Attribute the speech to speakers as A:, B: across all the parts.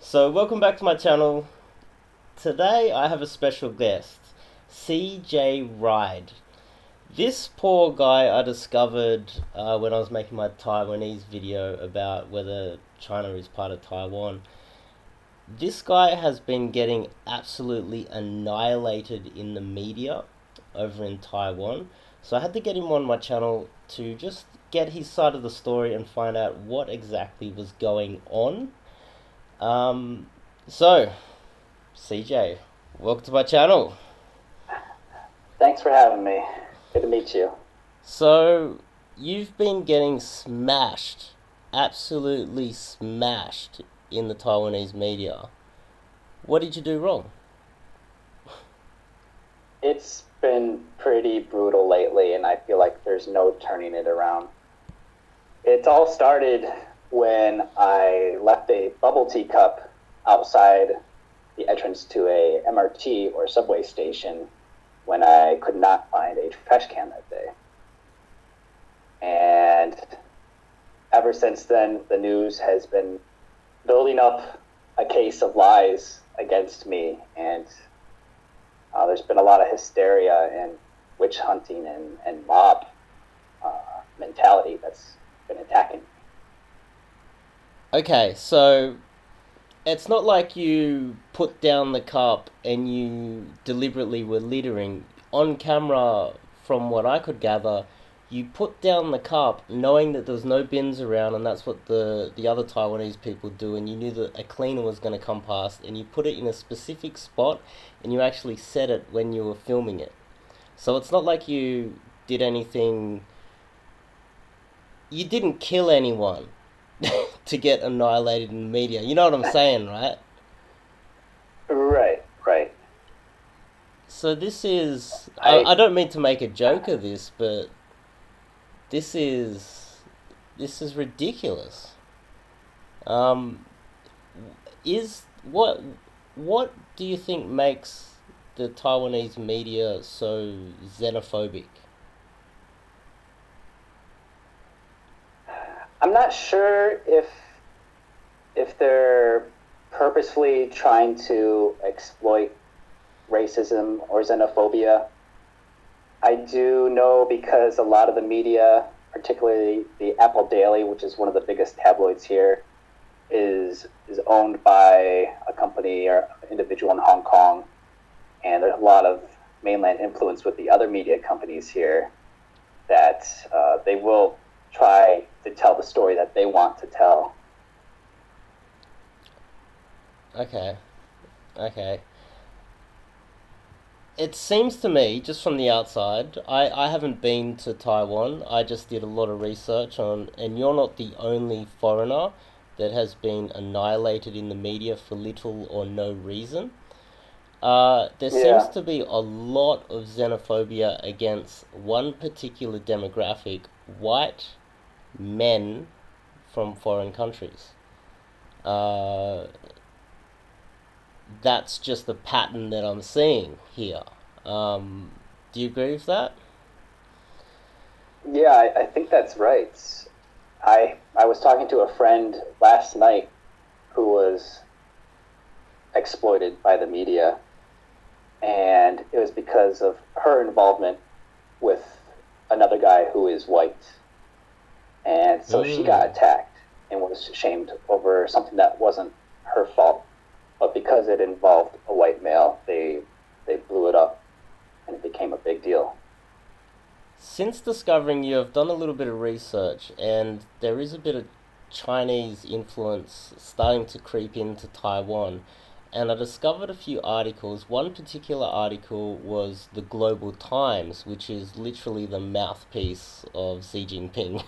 A: So, welcome back to my channel. Today I have a special guest, CJAYRIDE. This poor guy I discovered when I was making my Taiwanese video about whether China is part of Taiwan. This guy has been getting absolutely annihilated in the media over in Taiwan. So I had to get him on my channel to just get his side of the story and find out what exactly was going on. Um, so, CJ, welcome to my channel.
B: Thanks for having me. Good to meet you.
A: So, you've been getting smashed, absolutely smashed in the Taiwanese media. What did you do wrong?
B: It's been pretty brutal lately, and I feel like there's no turning it around. It all started when I left a bubble tea cup outside the entrance to a MRT or subway station when I could not find a trash can that day. And ever since then, the news has been building up a case of lies against me, and there's been a lot of hysteria and witch hunting and mob mentality that's been attacking me.
A: Okay, so it's not like you put down the cup and you deliberately were littering. On camera, from what I could gather, you put down the cup knowing that there was no bins around, and that's what the other Taiwanese people do, and you knew that a cleaner was going to come past, and you put it in a specific spot, and you actually said it when you were filming it. So it's not like you did anything. You didn't kill anyone to get annihilated in the media. You know what I'm saying, right?
B: Right, right.
A: So this is.
B: I
A: I don't mean to make a joke of this, but this is this is ridiculous. Um, is what do you think makes the Taiwanese media so xenophobic?
B: I'm not sure if they're purposefully trying to exploit racism or xenophobia. I do know because a lot of the media, particularly the Apple Daily, which is one of the biggest tabloids here, is owned by a company or individual in Hong Kong, and there's a lot of mainland influence with the other media companies here that they will try to tell the story that they want to tell.
A: Okay, okay. It seems to me, just from the outside, I haven't been to Taiwan. I just did a lot of research on, and you're not the only foreigner that has been annihilated in the media for little or no reason. There seems
B: Yeah,
A: to be a lot of xenophobia against one particular demographic, white men from foreign countries. Uh, that's just the pattern that I'm seeing here. Um, do you agree with that?
B: yeah, I think that's right. I was talking to a friend last night who was exploited by the media, and it was because of her involvement with another guy who is white. And so she got
A: Mm.
B: attacked and was shamed over something that wasn't her fault. But because it involved a white male, they blew it up and it became a big deal.
A: Since discovering you, I've done a little bit of research, and there is a bit of Chinese influence starting to creep into Taiwan. And I discovered a few articles. One particular article was the Global Times, which is literally the mouthpiece of Xi Jinping.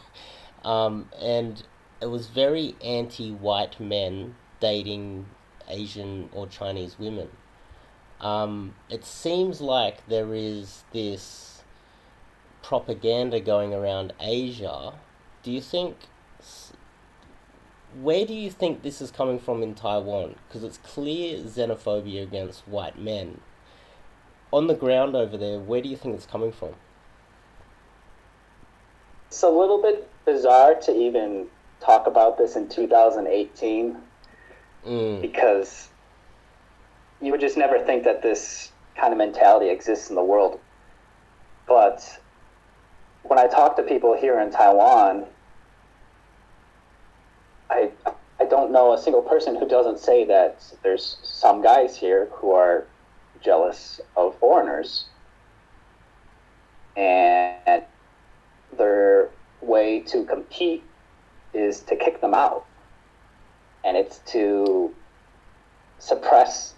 A: And it was very anti-white men dating Asian or Chinese women. It seems like there is this propaganda going around Asia. Do you think, where do you think this is coming from in Taiwan? Because it's clear xenophobia against white men. On the ground over there, where do you think it's coming from?
B: It's a little bit bizarre to even talk about this in 2018
A: Mm.
B: because you would just never think that this kind of mentality exists in the world. But when I talk to people here in Taiwan, I I don't know a single person who doesn't say that there's some guys here who are jealous of foreigners, and their way to compete is to kick them out, and it's to suppress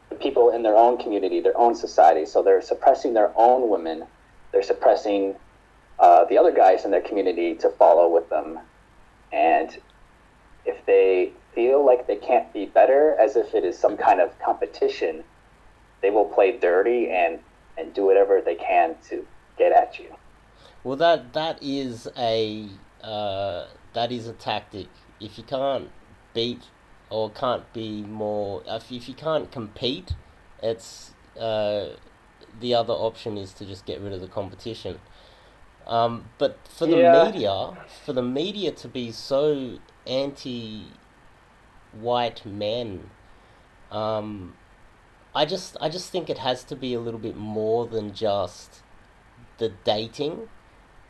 B: the people in their own community, their own society. So they're suppressing their own women. They're suppressing the other guys in their community to follow with them. And if they feel like they can't be better, as if it is some kind of competition, they will play dirty and do whatever they can to get at you.
A: Well, that is a tactic. If you can't beat or can't be more, if you can't compete, it's the other option is to just get rid of the competition. But
B: Yeah,
A: for the media to be so anti-white men, um, I just think it has to be a little bit more than just the dating.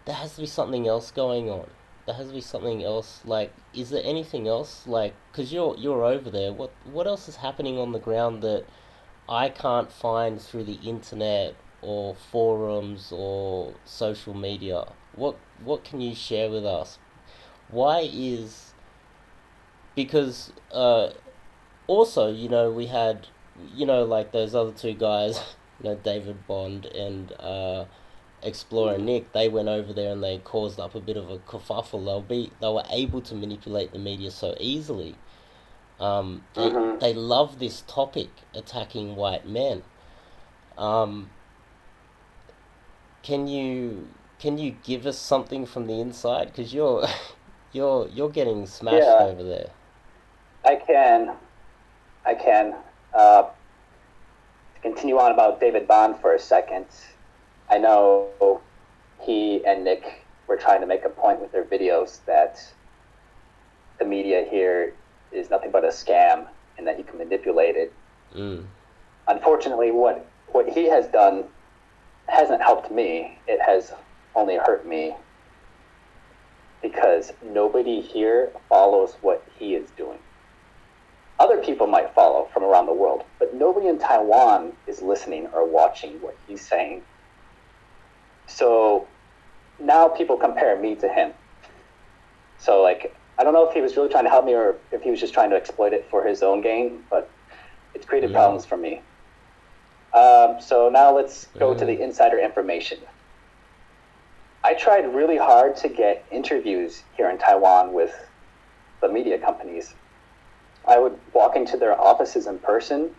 A: There has to be something else going on. There has to be something else. Like, is there anything else? Like, cause you're over there. What else is happening on the ground that I can't find through the internet or forums or social media? What can you share with us? Why is because also, we had, like those other two guys, David Bond and Explorer Nick. They went over there and they caused up a bit of a kerfuffle. They were able to manipulate the media so easily.
B: mm-hmm.
A: They love this topic, attacking white men. Um, can you give us something from the inside? Because you're you're getting smashed
B: Yeah,
A: over there.
B: I can. I can. Uh, to continue on about David Bond for a second, I know he and Nick were trying to make a point with their videos that the media here is nothing but a scam and that you can manipulate it.
A: Mm.
B: Unfortunately, what he has done hasn't helped me. It has only hurt me because nobody here follows what he is doing. Other people might follow from around the world, but nobody in Taiwan is listening or watching what he's saying. So now people compare me to him. So, like, I don't know if he was really trying to help me or if he was just trying to exploit it for his own gain, but it's created
A: Mm.
B: problems for me. So now let's go to
A: Mm.
B: the insider information. I tried really hard to get interviews here in Taiwan with the media companies. I would walk into their offices in person,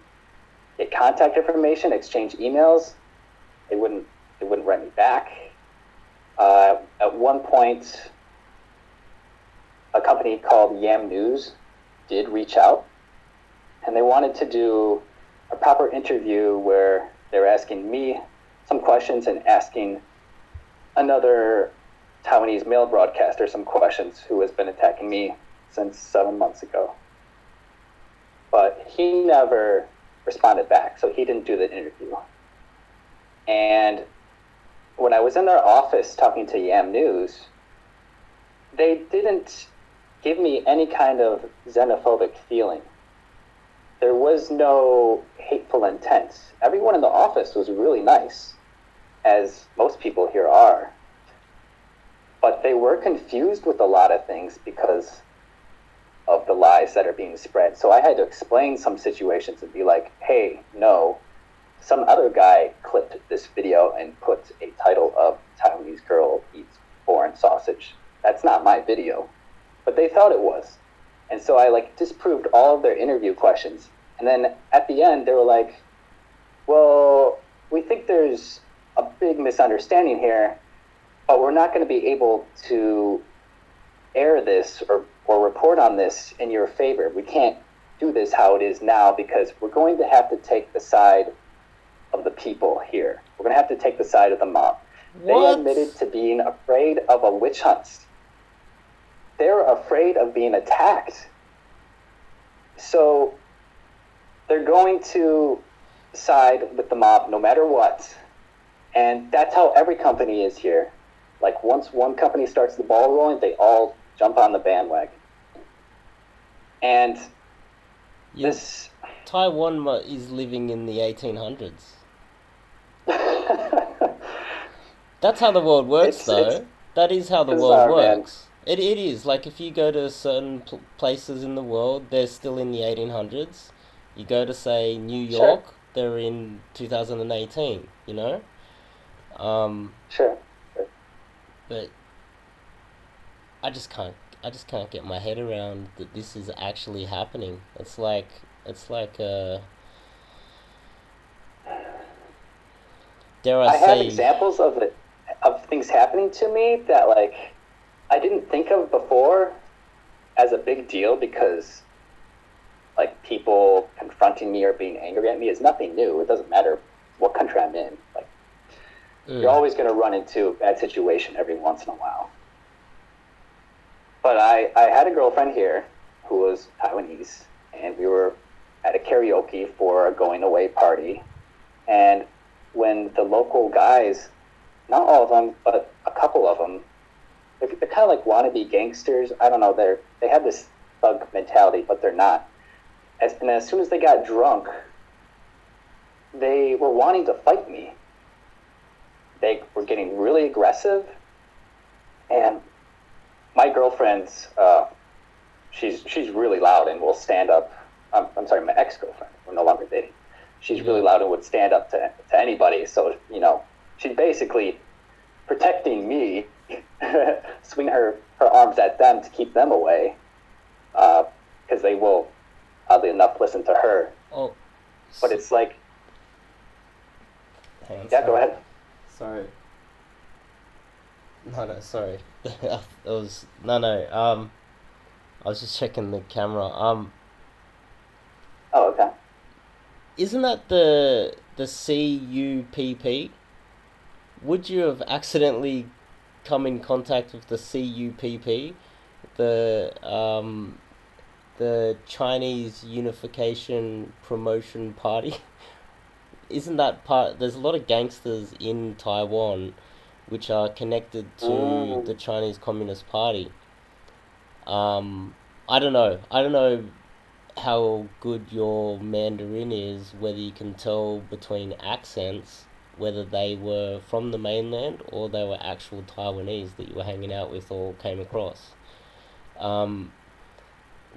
B: get contact information, exchange emails. They wouldn't write me back. At one point, a company called Yam News did reach out, and they wanted to do a proper interview where they were asking me some questions and asking another Taiwanese male broadcaster some questions who has been attacking me since 7 months ago. But he never responded back, so he didn't do the interview. And when I was in their office talking to Yam News, they didn't give me any kind of xenophobic feeling. There was no hateful intent. Everyone in the office was really nice, as most people here are. But they were confused with a lot of things because of the lies that are being spread. So I had to explain some situations and be like, hey, no, some other guy clipped this video and put a title of Taiwanese girl eats foreign sausage. That's not my video. But they thought it was. And so I disproved all of their interview questions. And then at the end, they were like, well, we think there's a big misunderstanding here, but we're not going to be able to air this or report on this in your favor. We can't do this how it is now because we're going to have to take the side of the people here. We're going to have to take the side of the mob. They
A: What?
B: admitted to being afraid of a witch hunt. They're afraid of being attacked. going to side with the mob no matter what. And that's how every company is here. Like once one company starts the ball rolling, they all jump on the bandwagon. And
A: Yeah,
B: this
A: Taiwan is living in the 1800s. That's how the world works,
B: it's
A: though. That is how the world
B: bizarre, man.
A: works. It is. Like, if you go to certain places in the world, they're still in the 1800s. You go to, say, New
B: Sure,
A: York, they're in 2018, you know? Um,
B: sure.
A: but I just can't, I just can't get my head around that this is actually happening. It's like, dare I
B: I have
A: say,
B: examples of things happening to me that like I didn't think of before as a big deal because like people confronting me or being angry at me is nothing new. It doesn't matter what country I'm in. Like you're
A: mm,
B: always going to run into a bad situation every once in a while. But I had a girlfriend here who was Taiwanese, and we were at a karaoke for a going away party. And when the local guys, not all of them, but a couple of them, they're kind of like wannabe gangsters. I don't know. They have this thug mentality, but they're not. And as soon as they got drunk, they were wanting to fight me. They were getting really aggressive, and my girlfriend's she's really loud and will stand up. I'm sorry, my ex-girlfriend. We're no longer dating. She's really
A: yeah.
B: loud and would stand up to anybody. So she's basically protecting me, swinging her arms at them to keep them away, because they will, oddly enough, listen to her.
A: Oh,
B: But it's like,
A: hang on,
B: yeah, go
A: sorry.
B: ahead.
A: Sorry. No, no, sorry. It was no, no. I was just checking the camera.
B: Oh, okay.
A: Isn't that the CUPP? Would you have accidentally come in contact with the CUPP, the Chinese Unification Promotion Party? Isn't that part? There's a lot of gangsters in Taiwan, which are connected to
B: Mm,
A: the Chinese Communist Party. I don't know. I don't know how good your Mandarin is, whether you can tell between accents, whether they were from the mainland or they were actual Taiwanese that you were hanging out with or came across. Um,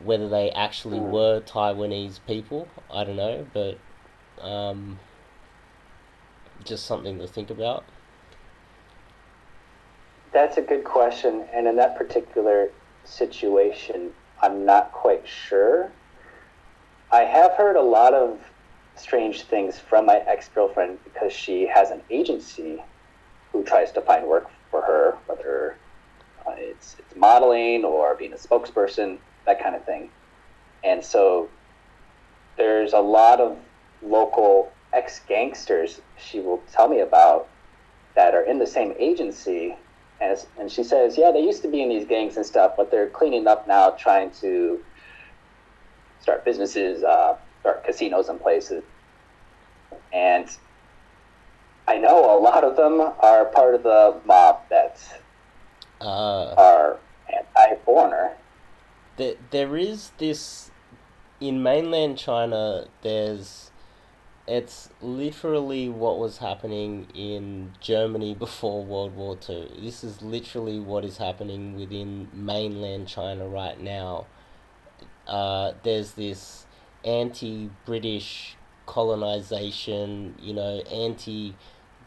A: whether they actually
B: mm.
A: were Taiwanese people, I don't know, but um, just something to think about.
B: That's a good question. And in that particular situation, I'm not quite sure. I have heard a lot of strange things from my ex-girlfriend because she has an agency who tries to find work for her, whether it's modeling or being a spokesperson, that kind of thing. And so there's a lot of local ex-gangsters she will tell me about that are in the same agency. And she says, yeah, they used to be in these gangs and stuff, but they're cleaning up now, trying to start businesses, start casinos and places. And I know a lot of them are part of the mob that
A: Uh,
B: are anti-foreigner.
A: there is this in mainland China. It's literally what was happening in Germany before World War Two. This is literally what is happening within mainland China right now. There's this anti-British colonization, anti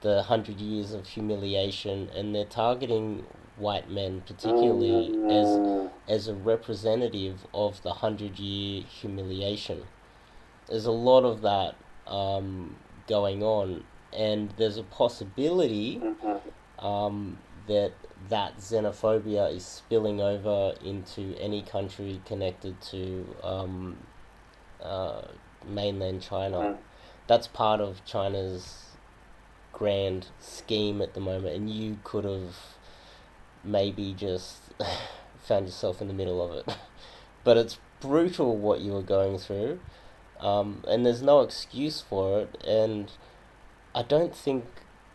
A: the 100 years of humiliation, and they're targeting white men particularly
B: Mm-hmm.
A: as a representative of the 100-year humiliation. There's a lot of that going on, and there's a possibility
B: Mm-hmm.
A: that xenophobia is spilling over into any country connected to uh, mainland China.
B: Mm-hmm.
A: That's part of China's grand scheme at the moment, and you could have maybe just found yourself in the middle of it. But it's brutal what you were going through. and there's no excuse for it, and I don't think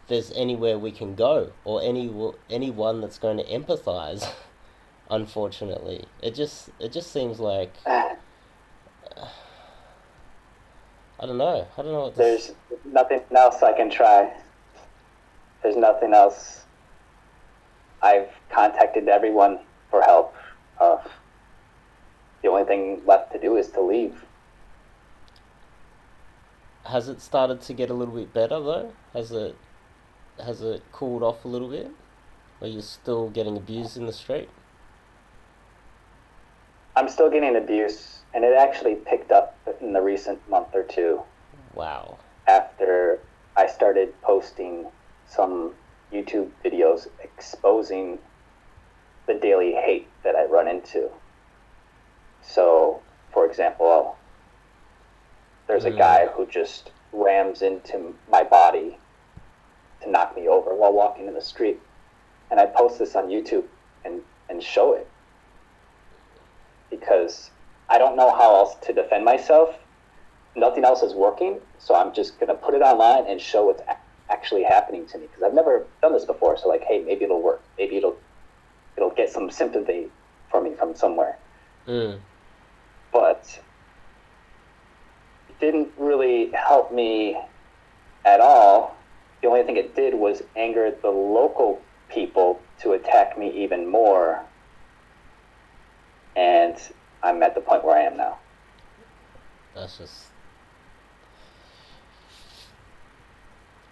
A: there's anywhere we can go or anyone that's going to empathize. Unfortunately, it just seems like I don't know what this.
B: There's nothing else I can try. There's nothing else. I've contacted everyone for help. Uh, the only thing left to do is to leave.
A: Has it started to get a little bit better though? Has it cooled off a little bit? Or you're still getting abused in the street?
B: I'm still getting abuse, and it actually picked up in the recent month or two
A: Wow.
B: after I started posting some YouTube videos exposing the daily hate that I run into. So, for example, there's a guy who just rams into my body to knock me over while walking in the street. And I post this on YouTube and show it because I don't know how else to defend myself. Nothing else is working, so I'm just going to put it online and show what's actually happening to me because I've never done this before. So like, hey, maybe it'll work. Maybe it'll get some sympathy for me from somewhere.
A: Mm.
B: But it didn't really help me at all. The only thing it did was anger the local people to attack me even more. And I'm at the point where I am now.
A: That's just.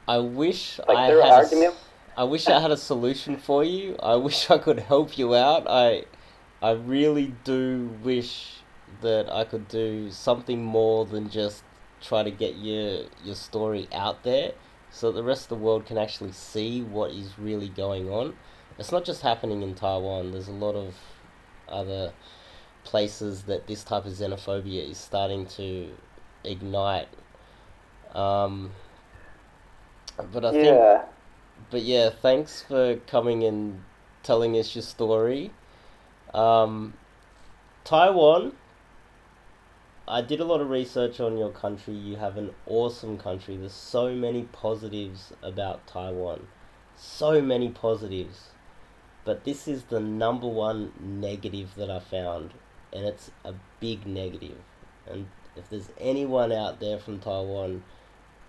A: I wish
B: Like
A: I
B: their
A: had
B: argument.
A: I wish I had a solution for you. I wish I could help you out. I really do wish that I could do something more than just try to get your story out there so that the rest of the world can actually see what is really going on. It's not just happening in Taiwan. There's a lot of other places that this type of xenophobia is starting to ignite. Um, but I think,
B: Yeah.
A: but yeah, thanks for coming and telling us your story. Um, Taiwan, I did a lot of research on your country. You have an awesome country. There's so many positives about Taiwan. So many positives. But this is the number one negative that I found. And it's a big negative. And if there's anyone out there from Taiwan,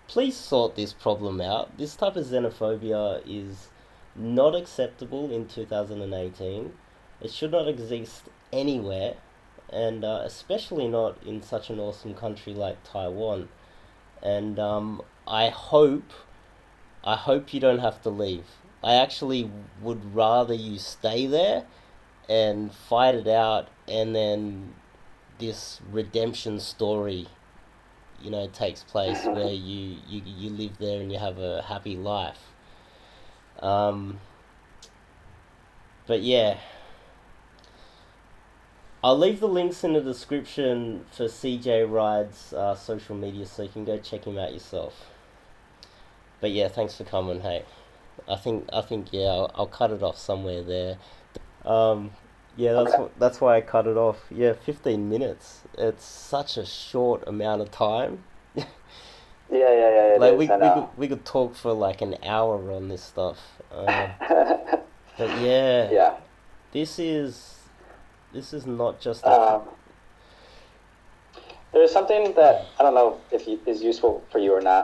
A: please sort this problem out. This type of xenophobia is not acceptable in 2018. It should not exist anywhere, and especially not in such an awesome country like Taiwan. And I hope you don't have to leave. I actually would rather you stay there and fight it out, and then this redemption story, takes place where you live there and you have a happy life. Um, but yeah, I'll leave the links in the description for CJAYRIDE's social media so you can go check him out yourself. But yeah, thanks for coming. Hey, I think yeah, I'll cut it off somewhere there. Yeah,
B: Okay.
A: that's why I cut it off. Yeah, 15 minutes. It's such a short amount of time.
B: Yeah, it
A: Like
B: is.
A: we
B: I
A: we could
B: know.
A: we could talk for like an hour on this stuff. But yeah,
B: Yeah.
A: this is this is not just a.
B: Um, there's something that I don't know if is useful for you or not.